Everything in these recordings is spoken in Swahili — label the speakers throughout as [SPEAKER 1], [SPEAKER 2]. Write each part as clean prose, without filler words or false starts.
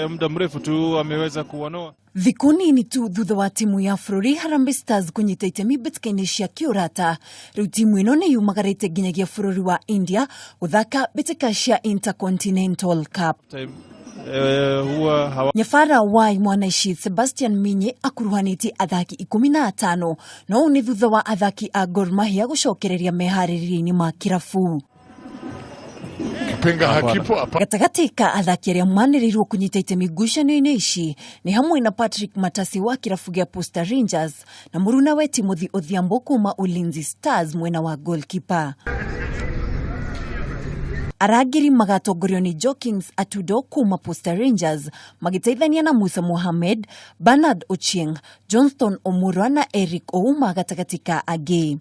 [SPEAKER 1] Muda mrefu tu ameweza kuwanoa.
[SPEAKER 2] Vikuni ni tu thutha wa timu ya bũrũri Harambee Stars kunyita itemi mbĩtĩka-inĩ cia kĩũrata. Rĩu timu ĩno nĩ yumagarĩte nginyagia bũrũri wa India gũthaka mbĩtĩka cia Intercontinental Cup. Nyabara wa Mwanaishi Sebastian Minye akuruhanĩtie athaki 15, no nĩ thutha wa athaki a Gor Mahia gũcokereria meharĩrĩria-inĩ ma kĩrabu. Gatagati ka athaki arĩa manĩrĩirwo kunyita itemi ngucanio-inĩ ici nĩ hamwe na Patrick Matasi wa kĩrabu gĩa Posta Rangers na mũruna we Timothy Odhiambo kuma Ulinzi Stars mwena wa goalkeeper. Arangĩri magatongorio ni Jokings Atudo kuma Posta Rangers magĩteithania na Musa Mohamed, Bernard Ochieng, Johnston Omurwa na Eric Ouma gatagati ka angĩ.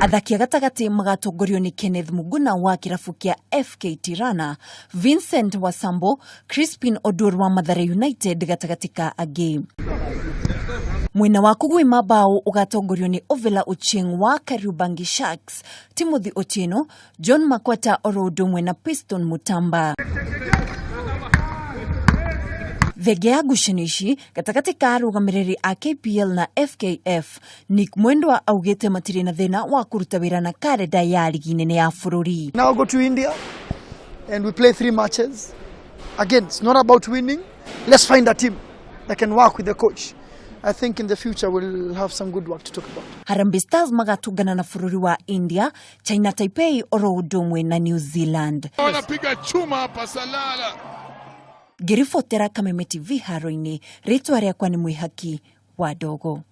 [SPEAKER 2] Athaki gatagati magatongorio ni Kenneth Muguna wa kĩrabu kĩa FK Tirana, Vincent Wasambo, Crispin Odur wa Mathare United gatagati ka angĩ. Mwena wa kũgwima bao ugatongorio ni Ovela Ochieng wa Kariobangi Sharks, Timothy Otieno, John Makwata Orodo mwena Piston Mutamba. Thege ya ngucanio gatagati ka arũgamĩrĩri a KPL na FKF, Nick Mwendwa augĩte matirĩ na thĩna wa kũruta wĩra na karenda ya ligi nene ya bũrũri.
[SPEAKER 3] Now go to India and we play 3 matches. Again, it's not about winning. Let's find a team that can work with the coach. I think in the future we'll have some good work to talk about.
[SPEAKER 2] Harambee Stars magatungana na bũrũri wa India, China Taipei oro ũndũ ũmwe na New Zealand.
[SPEAKER 1] Wanapiga chuma hapa Salala.
[SPEAKER 2] Ngĩribotera Kameme TV haro-inĩ, rĩtwa rĩakwa nĩ Mwĩhaki wa Dogo.